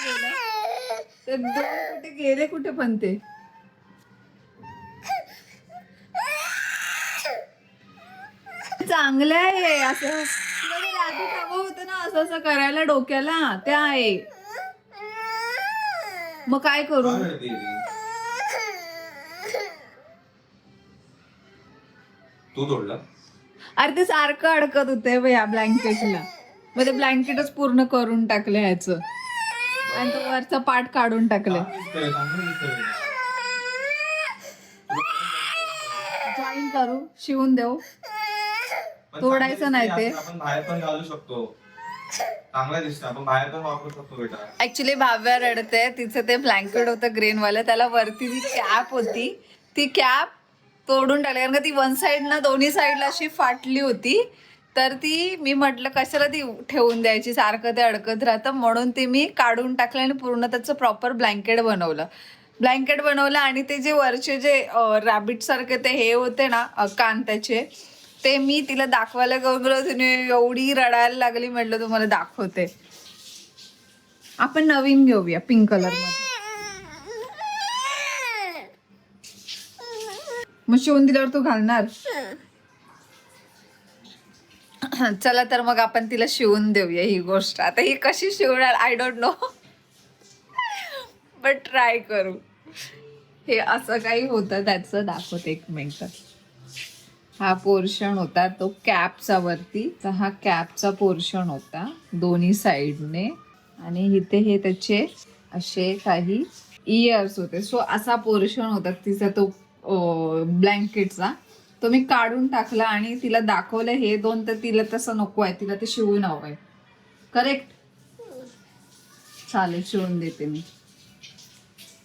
केलं ते दोन कुठे गेले कुठे पण ते. चांगलं आहे असं. तुला ते राधी हवं होतं ना असं असं करायला डोक्याला, ते आहे. मग काय करू? तू तोडला? अरे ते सारखं अडकत होते या ब्लँकेटला, मग ते ब्लँकेटच पूर्ण करून टाकलं ह्याचं आणि तो वरचा पार्ट काढून टाकले. जॉईन करू, शिवून देऊ, तोडायचं नाही ते. आपण बाहेर पण घालू शकतो, चांगला दिसतं, आपण बाहेर पण वापरू शकतो बेटा. ऍक्च्युली भाव्या रडते, तिचं ते ब्लँकेट होतं ग्रीन वालं, त्याला वरती ती कॅप होती, ती कॅप तोडून टाकली कारण का ती वन साइड ना दोन्ही साईडला अशी फाटली होती. तर ती मी म्हटलं कशाला ती ठेवून द्यायची, सारखं ते अडकत राहतं, म्हणून ती मी काढून टाकलं आणि पूर्ण त्याचं प्रॉपर ब्लँकेट बनवलं. आणि ते जे वरचे जे रॅबिट सारखे ते हे होते ना कान त्याचे, ते मी तिला दाखवायला गेलो, तिने एवढी रडायला लागली. म्हटलं तुम्हाला दाखवते. आपण नवीन घेऊया पिंक कलर मध्ये. मग शिवून दिल्यावर तू घालणार? चला तर मग आपण तिला शिवून देऊया ही गोष्ट. आता ही कशी शिवणार I don't know, but try करू. हे असं काही होतं त्याचं दाखवते एक मिनिट. हा पोर्शन होता तो कॅपचा वरती, तर हा कॅपचा पोर्शन होता दोन्ही साईडने, आणि इथे हे त्याचे असे काही इयर्स होते. सो असा पोर्शन होता तिचा तो ब्लँकेटचा, तो मी काढून टाकला आणि तिला दाखवलं हे दोन. तर तिला तसं नको आहे, तिला ते शिवून हवं आहे. करेक्ट? चालेल, शिवून देते मी.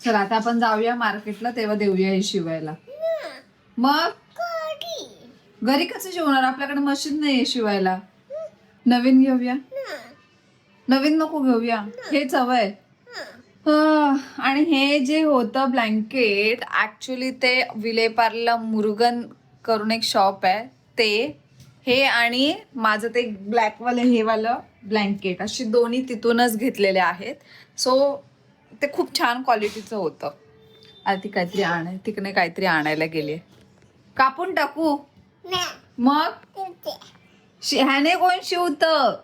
चल आता आपण जाऊया मार्केटला, तेव्हा देऊया हे शिवायला. मग घरी कसं शिवणार, आपल्याकडे मशीन नाही शिवायला. नवीन घेऊया. नवीन नको घेऊया, हेच हवंय. आणि हे जे होतं ब्लँकेट, ऍक्च्युली ते विलेपार्ला मुरुगन करून एक शॉप आहे, ते हे आणि माझं ते ब्लॅकवालं हे वालं ब्लँकेट, अशी दोन्ही तिथूनच घेतलेले आहेत. सो ते खूप छान क्वालिटीचं होतं. आता ती काहीतरी तिकडे काहीतरी आणायला गेली. कापून टाकू मग? ह्याने कोण शिवतं?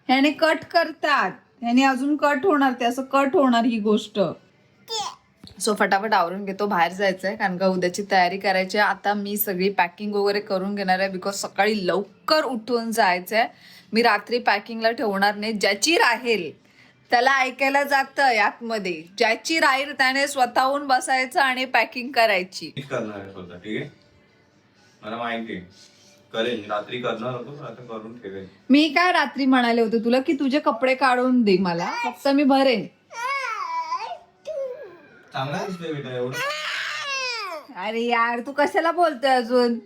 ह्याने कट करतात, ह्याने अजून कट होणार, ते असं कट होणार ही गोष्ट. सो फटाफट आवरून घेतो, बाहेर जायचंय कारण का उद्याची तयारी करायची आहे. आता मी सगळी पॅकिंग वगैरे करून घेणार आहे, बिकॉज सकाळी लवकर उठून जायचंय. मी रात्री पॅकिंगला ठेवणार नाही. ज्याची राहील त्याला ऐकायला जातं आतमध्ये, ज्याची राहील त्याने स्वतःहून बसायचं आणि पॅकिंग करायची. करणार आहे स्वतः, ठीक आहे? मला माहिती आहे, करेल. रात्री करणार होतो, आता करून ठेवेल. मी काय रात्री म्हणाले होते तुला की तुझे कपडे काढून दे मला, फक्त मी भरेन. चांगला दिसतोय बेटा एवढं. अरे यार, तू कशाला बोलतोय अजून?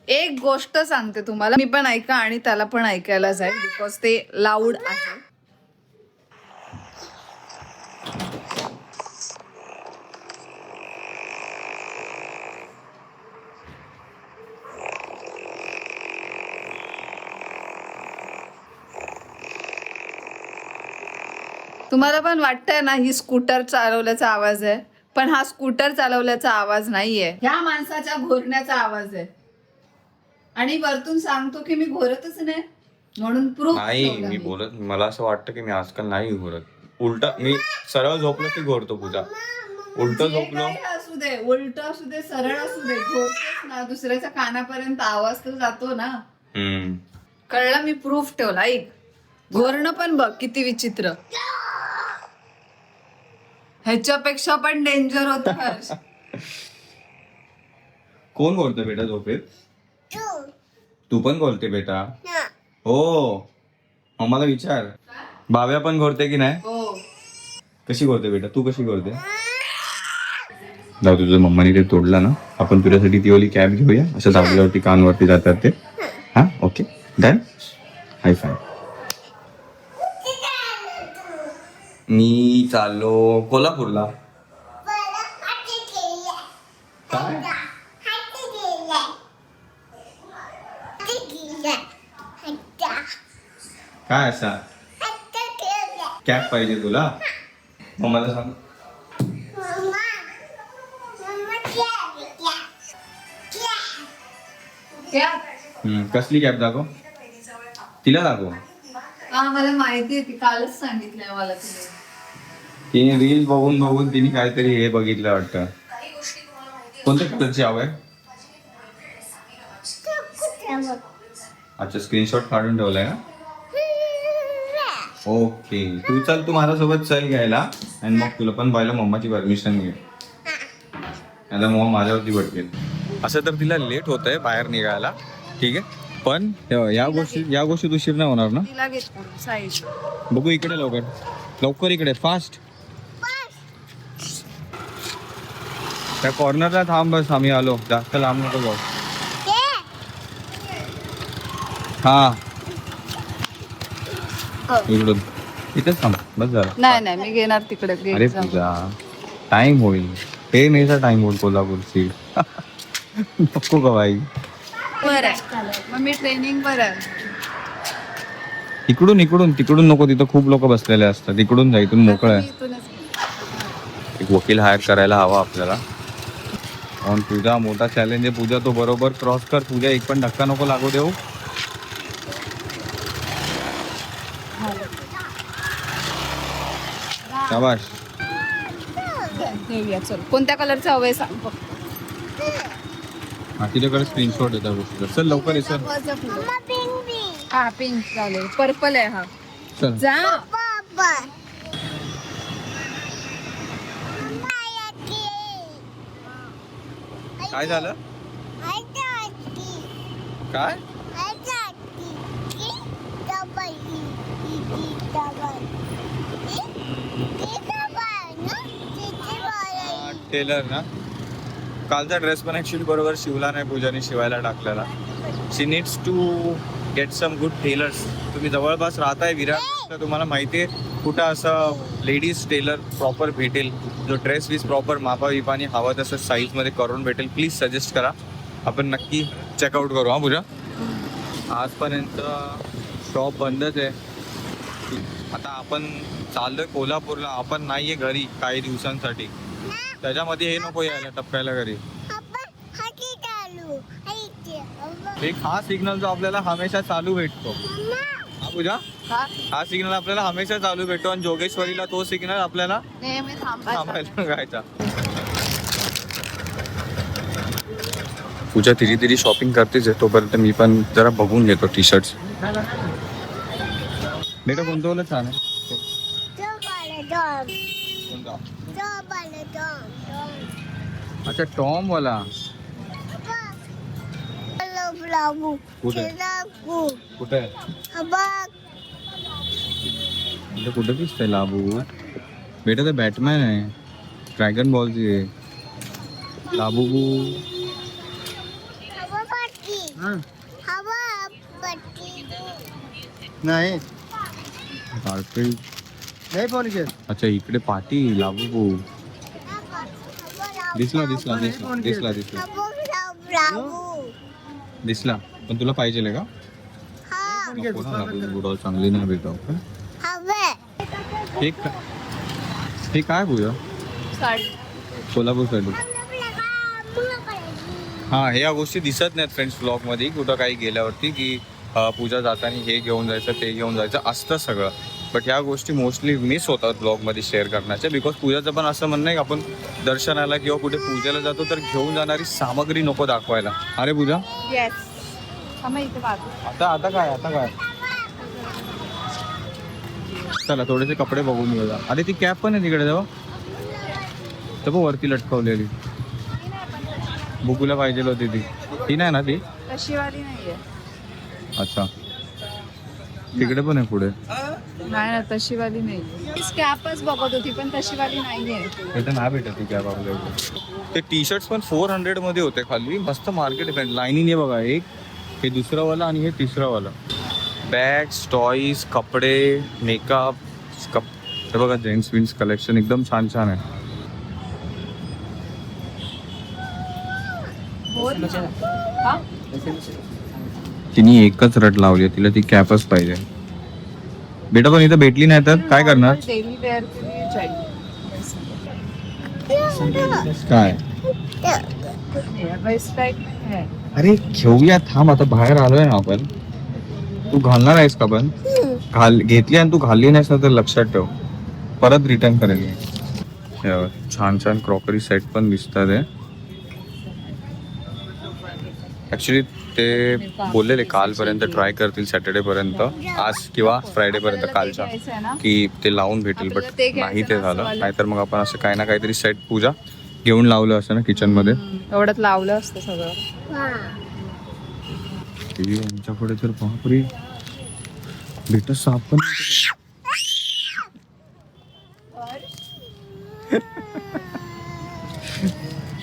एक गोष्ट सांगते तुम्हाला, मी पण ऐका आणि त्याला पण ऐकायला जाईल, बिकॉज ते लाऊड आहे. तुम्हाला पण वाटतंय ना ही स्कूटर चालवल्याचा आवाज आहे, पण हा स्कूटर चालवल्याचा आवाज नाहीये, ह्या माणसाच्या घोरण्याचा आवाज आहे. आणि वरतून सांगतो की मी घोरतच नाही, म्हणून प्रूफ नाही मी बोलत, मला असं वाटतं की मी आजकाल नाही घोरत. उलट मी सरळ झोपलो की घोरतो पूजा. उलट झोपलो असू दे, उलट असू दे, सरळ असू दे, घोरतोच ना. दुसऱ्याच्या कानापर्यंत आवाज तर जातो ना. कळलं? मी प्रूफ ठेवला. ऐक, घोरणं पण बघ किती विचित्र. ह्याच्यापेक्षा पण डेंजर होत हर्ष. कोण घोरतो बेटा झोपेत? तू पण घोरते बेटा? हो, आम्हाला विचार. बाव्या पण घोरते की नाही? हो. कशी घोरते बेटा, तू कशी घोरते? जाऊ, तुझं मम्माने ते तोडला ना, आपण तुझ्यासाठी ती वाली कॅब घेऊया, असं दाबल्यावरती कानवरती जातात ते. हा, ओके, डन. हाय फाय. मी चाललो कोल्हापूरला. काय? काय असा कॅब पाहिजे तुला? मम्माला सांग. कसली कॅब दाखव, तिला दाखव. हा मला माहिती आहे, ती कालच सांगितलंय मला तिने. तिने रील बघून बघून तिने काहीतरी हे बघितलं वाटतं. कोणत्या कलरची हवं आहे? अच्छा, स्क्रीनशॉट काढून ठेवलाय ना. ओके, तू चल, तू माझ्यासोबत चल घ्यायला आणि मग तुला पण पाहिलं मम्माची परमिशन घे. आता मग माझ्यावरती भटकेल. असं तर तिला लेट होत आहे बाहेर निघायला, ठीक आहे. पण या गोष्टीत उशीर नाही होणार ना. तिला घेतो साईज. बघू इकडे, लवकर लवकर इकडे, फास्ट. त्या कॉर्नरला थांब बस, आम्ही आलो. जास्त लांब नको जाऊ. हा इकडून इथेच थांब बस जरा. नाही मी घेणार तिकडे. अरे पूजा, टाइम होईल. ते नाहीचा टाइम होईल कोल्हापूरची. नको का बाई. बरं मग मी ट्रेनिंग वर आहे. तिकडून नको, तिथं खूप लोक बसलेले असतात. इकडून जा, इथून मोकळं आहे. एक वकील हायर करायला हवा आपल्याला. पण पूजा मोठा चॅलेंज आहे. पूजा तो बरोबर क्रॉस कर. पूजा एक पण धक्का नको लागू देऊ. शाबाश. देऊया चल. कोणत्या कलरचं हवंय सांग फक्त. हा, तिच्याकडे स्क्रीनशॉट येतात गोष्टीचा. चल लवकर ये सर. हा पिंक चालेल. पर्पल आहे हा. चल जा. काय झालं? काय टेलर ना, कालचा ड्रेस पण ऍक्च्युली बरोबर शिवला नाही पूजाने, शिवायला टाकलेला. She needs to get some good tailors. तुम्ही जवळपास राहताय विरार, तर तुम्हाला माहिती आहे कुठं असं लेडीज टेलर प्रॉपर भेटेल, जो ड्रेस वीस प्रॉपर मापा विपाने हवं तसं साईजमध्ये करून भेटेल. प्लीज सजेस्ट करा, आपण नक्की चेकआउट करू. हा पूजा, आजपर्यंत शॉप बंदच आहे. आता आपण चाललोय कोल्हापूरला. आपण नाहीये घरी काही दिवसांसाठी. त्याच्यामध्ये हे नको यायला टप्प्याला घरी. एक हा सिग्नल जो आपल्याला हमेशा चालू भेटतो. हा पूजा, हा सिग्नल आपल्याला हमेशा चालू भेटतो. आणि जोगेश्वरीला तो सिग्नल आपल्याला नेहमी थांबायला बघायचा. पूजा तिरी शॉपिंग करतेच आहे, तोपर्यंत मी पण जरा बघून घेतो टी शर्ट्स. बेटा कोणतं वाला छान आहे? अच्छा, टॉम वाला. कुठे कुठे कुठे दिसतंय लाबू? बेटा ते बॅटमॅन आहे, ड्रॅगन बॉलची आहे. लाबू नाही अच्छा, इकडे पाटी. लाबू दिसला दिसला दिसला दिसला दिसला दिसला. पण तुला पाहिजे का? नको ना, लाबू डॉल चांगली नाही भेटाव. हे काय पूजा? साडी. कोल्हापूर साडी. हा, ह्या गोष्टी दिसत नाहीत फ्रेंड्स ब्लॉग मध्ये. कुठं काही गेल्यावरती की पूजा जाताना हे घेऊन जायचं, ते घेऊन जायचं असतं सगळं. बट ह्या गोष्टी मोस्टली मिस होतात ब्लॉगमध्ये शेअर करण्याच्या. बिकॉज पूजाचं पण असं म्हणणं आहे की आपण दर्शनाला किंवा कुठे पूजेला जातो तर घेऊन जाणारी सामग्री नको दाखवायला. अरे पूजा, आता काय चला थोडेसे कपडे बघून घेऊया. अरे ती कॅप पण आहे तिकडे जेव्हा, तर बघ वरती लटकवलेली. बुकूला पाहिजे होती ती नाही ना ती? तशी वाली नाहीये. अच्छा, तिकडे पण आहे पुढे. नाही ना, तशी वाली नाही. कॅपच बघत होती पण तशी वाली नाहीये. इथं नाही भेटत ती कॅप आपल्याकडे. ते टी शर्ट्स पण 400 मध्ये होते खाली. मस्त मार्केट आहे. लाईनीने आहे बघा. एक हे दुसरं वाला आणि हे तिसरं वाला. बॅग्स, टॉईज, कपडे, मेकअप, हे बघा जेंट्स विन्स कलेक्शन एकदम छान छान आहे. तिने एकच रट लावली, तिला ती कॅपच पाहिजे. बेटा पण इथं भेटली नाही तर काय करणार? डेली वेअर के लिए चाहिए. काय वेस्ट टाईप नाही आहे. अरे घेऊया, थांब, आता बाहेर आलोय ना आपण. तू घालणार आहेस का पण? घेतली आणि तू घालली नाहीस ना तर लक्षात ठेव, परत रिटर्न करेल. छान छान क्रॉकरी सेट पण दिसतात आहे. ऍक्च्युली ते बोललेले कालपर्यंत ट्राय करतील, सॅटर्डे पर्यंत, आज किंवा फ्रायडे पर्यंत कालच्या, घ्यायचं आहे ना? की ते लावून भेटेल. बट आपल्याला ते घ्यायचं नाही ते ना झालं. असं नाहीतर मग आपण असं काही ना काहीतरी सेट पूजा घेऊन लावलं असं ना किचन मध्ये. एवढ्यात लावलं असतं सगळं. यांच्याकडे तर बापरे भेट साप पण.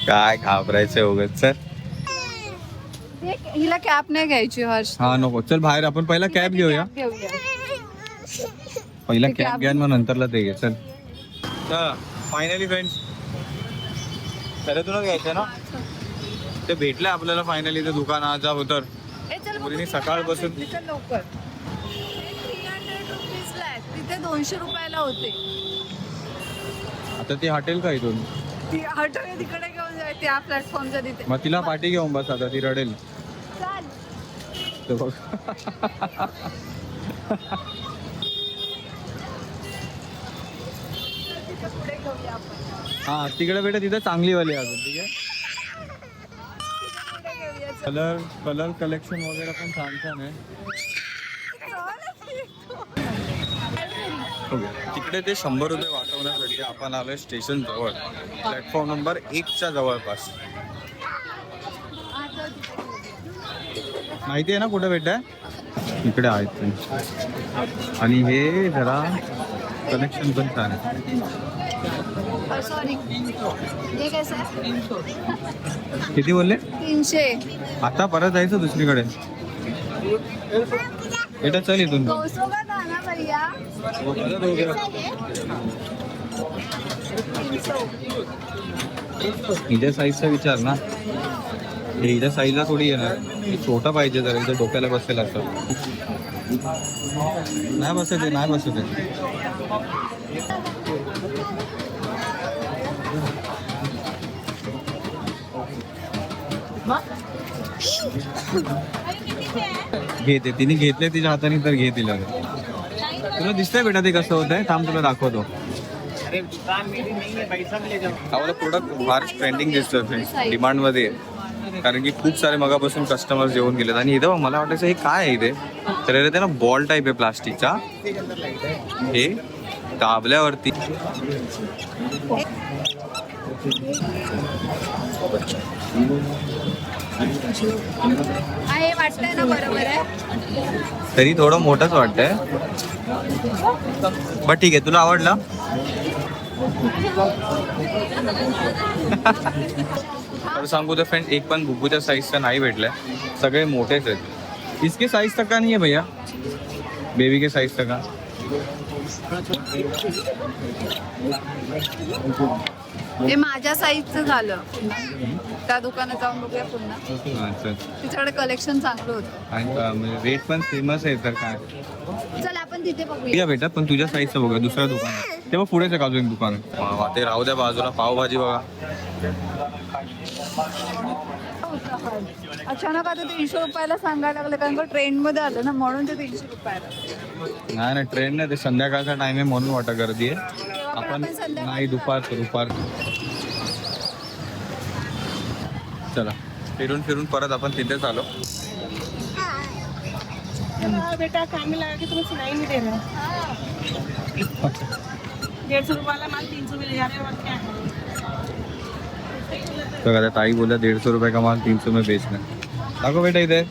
काय घाबरायचं उगाच. सर हिला कॅप नाही घ्यायची हर्ष. हा नको, चल बाहेर आपण पहिला कॅब घेऊया. पहिला ते कॅब cab घ्या, मग नंतरला ते घे. चल फायनली फ्रेंड्स, तुलाच घ्यायचं ना ते भेटलं आपल्याला फायनली. ते दुकान आज जाऊ तर मुलीने सकाळपासून लवकर 300 रुपीजला आहे. तिथे 200 रुपयाला होते. आता ती हटेल का इथून? ती हटवणे तिकडे घेऊन जाय, त्या प्लॅटफॉर्मच्या तिथे. मग तिला पाठी घेऊन बस, आता ती रडेल. चाल. ते बघ. तिथे पुढे घेऊया आपण. हा तिकडे भेटे, तिथे चांगली वाली अजून. ठीक आहे, पुढे घेऊया. कलर कलर कलेक्शन वगैरे पण छान छान आहे. तिकडे ते 100 रुपये वाचवण्यासाठी आपण आलोय स्टेशन जवळ, प्लॅटफॉर्म नंबर 1च्या जवळपास. माहिती आहे ना कुठे भेटत आहे? इकडे आहेत ते. आणि हे जरा कनेक्शन पण छान आहे. सॉरी, हे कैसे आहे? किती बोलले? 300. आता परत जायचं दुसरीकडे. बेटा चल इथून. 200 का था ना भैया? 300. हिच्या साईजचा विचार ना, हिच्या साईजला थोडी येणार. छोटा पाहिजे जरा, इथं डोक्याला बसेल असं. नाही बसत आहे, नाही बसत आहे. घेते तिने, घेतले तिच्या हाताने तर घे तिला. तुला दिसतंय बेटा ते कसं होत आहे? थांब तुला दाखवतो. आम्हाला प्रोडक्ट फार ट्रेंडिंग दिसतोय, डिमांड मध्ये, कारण की खूप सारे मगापासून कस्टमर्स येऊन गेलेत. आणि इथं मला वाटायचं हे काय आहे इथे, तर ते ना बॉल टाईप आहे प्लास्टिकचा. हे दाबल्यावरती हे वाटतंय ना बरोबर आहे. तरी थोडं मोठंच वाटतंय, बट ठीक आहे. तुला आवडला? तर सांगू तर फ्रेंड, एक पण बुब्बूच्या साईजचा नाही भेटलाय, सगळे मोठेच आहेत. इसके साइज तक का नहीं है भैया, बेबी के साइज तक का. हे माझ्या साईजचं झालं. त्या दुकानात जाऊन बघूया पुन्हा. अच्छा. तिच्याकडे कलेक्शन चांगलं होतं. आणि रेट पण फेमस आहे तर काय. चल आपण तिथे बघूया. ठीक भेटत, पण तुझ्या साईजचं बघा दुसऱ्या दुकानात. तेव्हा पुढेच आहे अजून एक दुकान. ते राहू द्या बाजूला. पावभाजी बघा. अचानक आता 300 रुपयाला सांगायला लागले, कारण का ट्रेंड मध्ये आलं ना, म्हणून ते 300 रुपयाला. नाही नाही, ट्रेन नाही, ते संध्याकाळचा टाइम आहे म्हणून वाटत गर्दी आहे. आपण नाही, दुपार. चला फिरून फिरून परत आपण तिथेच आलो. बेटा काम में लगा के तुम्हें सुनाई नहीं दे रहा. 150 रुपयाला माल 300 मिल जा रहे हैं, और क्या है. बघा त्या ताई बोलल्या 150 रुपये का माल 300 में बेचना. दाखव बेटा इथे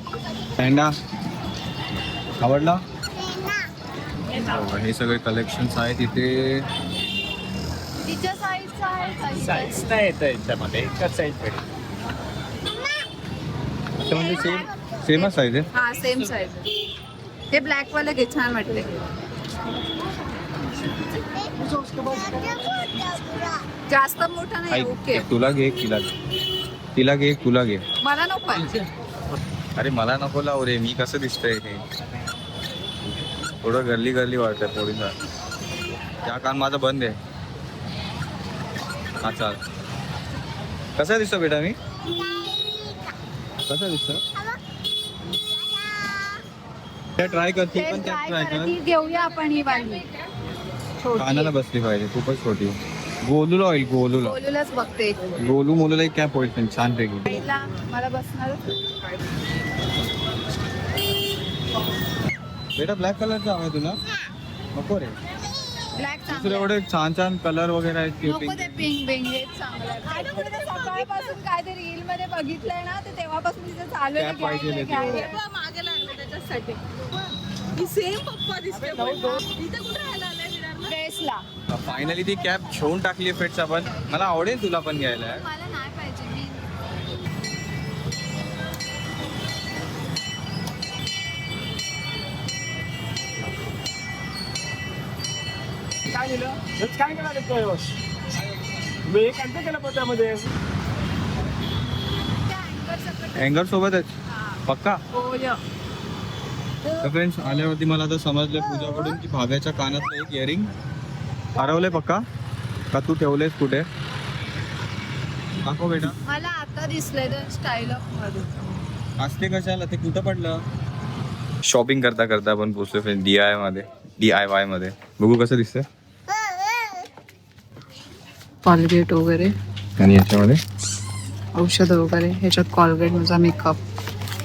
सँडा. आवडला? हे सगळे कलेक्शन्स आहेत इथे. तिच्या साईजचं आहे. साईज नाही येतं याच्यामध्ये, एकच साईज भेटेल. अच्छा, म्हणजे सेमच साईज आहे. हा सेम साईज. हे ब्लॅक वाले घे, छान वाटते. जास्त मोठा नाही. ओके, ऐक, तुला घे, तिला घे, तुला घे. मला नको आहे. अरे मला नको लावू रे, मी कसं दिसतंय हे. थोडं गर्ली वाटतंय पोरीचा. त्या कान माझा बंद आहे. अच्छा कसा दिसतो बेटा मी कसा दिसतो त्या ट्राय करते पण त्या ट्राय कर घेऊया आपण ही वाली कानाला बसली पाहिजे खूपच छोटी गोलूला होईल गोलूला बोलूलाच बघते गोलू मोलूला एक कॅप होईल पण छान पैकी पहिला मला बसणार बेटा ब्लॅक कलरचा हवा तुला नको रे ब्लॅक दुसरे एवढे छान छान कलर वगैरे आहेत की नको ते पिंक बिंक हेच चांगलं आहे. सकाळपासून काय ते रील मध्ये बघितलंय ना ते तेव्हापासून तिचं चालू आहे Cap पाहिजे घ्यायचं, नाही. घ्यायचं. पप्पा मागे लागले त्याच्यासाठी ही सेम पप्पा दिसते इथे कुठे राहायला आलाय विरारला? ड्रेसला फायनली ती कॅप घेऊन टाकली फेट्स आपण मला आवडेल तुला पण घ्यायला मला नाही पाहिजे मी काय दिलं हेच काय केलं देतोय मी एक अंत केलं पोत्यामध्ये अँगर सोबतच पक्का हो तर फ्रेंड्स आल्यावरती मला आता समजलं पूजाकडून की भाव्याच्या कानातलं एक इयरिंग हरवलंय पक्का का तू ठेवलेस कुठे दाखव बेटा मला आता दिसलंय तर स्टाईल ऑफ मध्ये असते कशाला ते कुठं पडलं शॉपिंग करता करता आपण पोचलो फ्रेंड DIY मध्ये बघू कसं दिसतंय कॉलगेट वगैरे आणि याच्यामध्ये औषध वगैरे ह्याच्यात कॉलगेट माझा makeup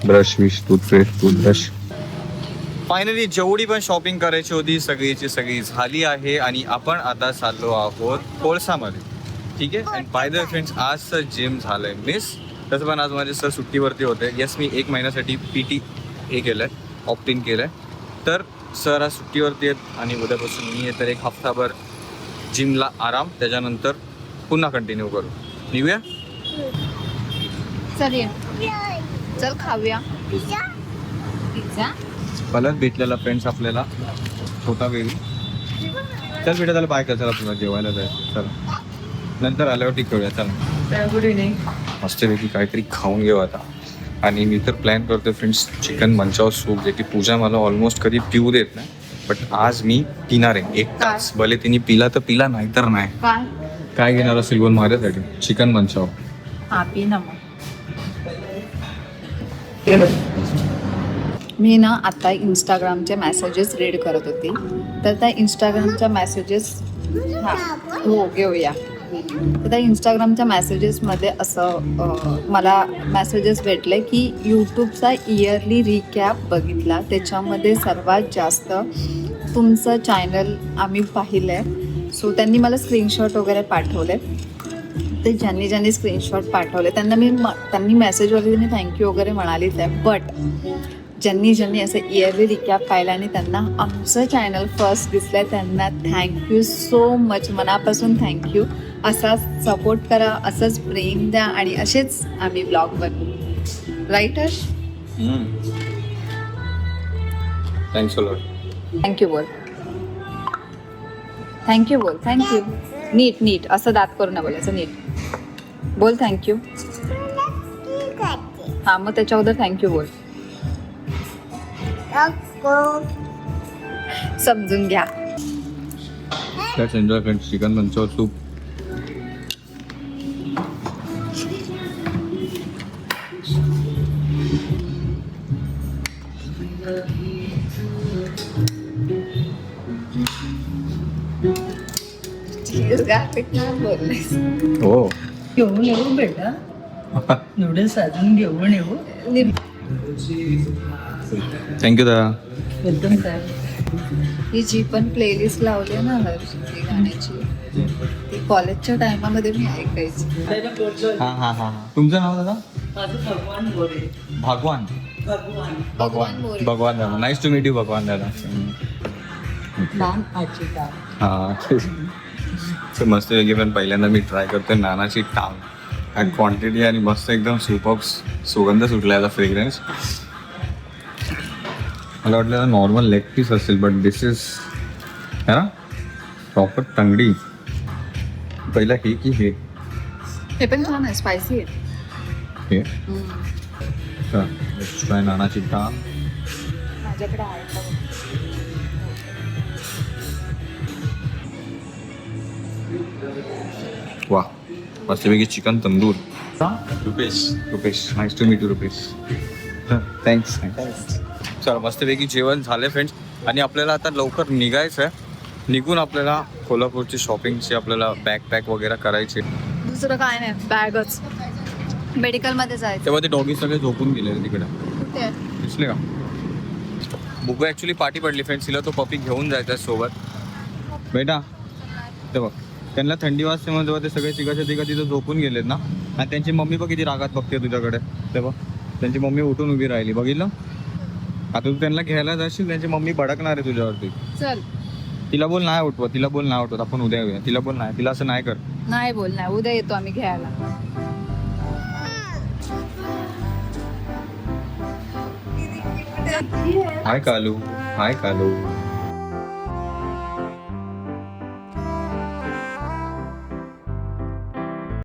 brush wish toothbrush finally जेवढी पण शॉपिंग करायची होती सगळीची सगळी झाली आहे आणि आपण आता चाललो आहोत कोळसामध्ये ठीक आहे आणि बाय द फ्रेंड्स आज सर जिम झालंय मिस तसं पण आज माझे सर सुट्टीवरती होते येस मी 1 महिन्यासाठी PT हे केलंय ऑप्टिन केलंय तर सर आज सुट्टीवरती आहेत आणि उद्यापासून मी तर एक हफ्ताभर जिमला आराम त्याच्यानंतर पुन्हा कंटिन्यू करू निघूया चल ये चल खाऊया पिझ्झा कलर भेटलेला फ्रेंड्स आपल्याला छोटा वेगळी चल बेटा त्याला बाय कर चला तुला जेवायला जायचं चला नंतर आल्यावर खेळूया चला गुड इव्हनिंग मस्तपैकी काहीतरी खाऊन घेऊ आता आणि मी तर प्लॅन करतोय फ्रेंड्स चिकन मंचाव सूप जे की पूजा मला ऑलमोस्ट कधी पिऊ देत नाही बट आज मी पिणार आहे 1 तास भले तिने पिला तर पिला नाही तर नाही काय काय घेणार असेल बोल माझ्यासाठी चिकन मंचाव हा पी ना मग मी ना आता इंस्टाग्रामचे मेसेजेस रीड करत होती तर त्या इंस्टाग्रामच्या मेसेजेस हो घेऊया तर त्या इंस्टाग्रामच्या मेसेजेसमध्ये असं मला मेसेजेस भेटले की यूट्यूबचा इयरली रिकॅप बघितला त्याच्यामध्ये सर्वात जास्त तुमचं चॅनल आम्ही पाहिलं आहे सो त्यांनी मला स्क्रीनशॉट वगैरे पाठवले ते ज्यांनी स्क्रीनशॉट पाठवले त्यांनी मेसेज वगैरे थँक्यू वगैरे म्हणालीच आहे बट ज्यांनी असं इयरली रिकॅप पाहिलं आणि त्यांना आमचं चॅनल फर्स्ट दिसलं आहे त्यांना थँक्यू सो मच मनापासून थँक्यू असाच सपोर्ट करा असंच प्रेम द्या आणि असेच आम्ही ब्लॉग बनवू right Harsh thanks a lot thank you बोल थँक्यू नीट असं दात करू ना बोलायचं नीट बोल थँक्यू हां मग त्याच्याबद्दल थँक्यू बोल समजून घ्या let's enjoy friends chicken manchow soup बोललेस हो घेऊन येऊ बेटा नूडल्स अजून घेऊन येऊ थँक्यू दादा एकदम काय ही जी पण प्लेलिस्ट लावली ना हर्षची गाण्याची ती कॉलेजच्या टायमामध्ये मी ऐकायची हां तुमचं नाव दादा माझं भगवान गोरे भगवान भगवान मोरे. भगवान दादा नाईस टू मीट यू भगवान दादा नान आजी का हां मस्त वेगळी पण पहिल्यांदा मी ट्राय करतोय नानाची टांग आणि क्वांटिटी आणि मस्त एकदम सुपअप सुगंध सुटला याचा फ्रेग्रन्स मला वाटलं नॉर्मल लेग पीस असेल बट दिस इज है ना प्रॉपर तंगडी पहिला हे की हे हे पण छान आहे स्पायसी आहे हे ट्राय नानाची टांग माझ्याकडे आहे वा मस्तपैकी chicken tandoor. Rupesh nice to meet you Rupesh. Thanks. चला मस्तपैकी जेवण झाले फ्रेंड्स आणि आपल्याला आता लवकर निघायचं आहे. निघून आपल्याला कोल्हापूरची शॉपिंगची आपल्याला बॅग वगैरे करायची. दुसरं काय नाही, बॅगच. मेडिकलमध्ये जायचं. तेव्हा ते डॉगी सगळे झोपून गेले तिकडे, कुठे? दिसले का? बुबू ॲक्च्युली पाठी पडली फ्रेंड्स, तिला तो पपी घेऊन जायचा सोबत. बेटा ते बघ, त्यांना थंडी वाजते म्हणून जेव्हा ते सगळे तिघा तिथं झोपून गेलेत ना, आणि त्यांची मम्मी बघ किती रागात बघते तुझ्याकडे. ते बघ त्यांची मम्मी उठून उभी राहिली, बघितलं? आता तू त्यांना घ्यायला जाशील, त्यांची मम्मी भडकणार आहे तुझ्यावरती. चल. तिला बोल नाही उठवत, तिला बोल नाही उठवत, आपण उद्या येऊया. तिला बोल नाही, तिला असं नाही कर. नाही बोल, नाही, उद्या येतो आम्ही घ्यायला. हाय कालू, हाय कालू.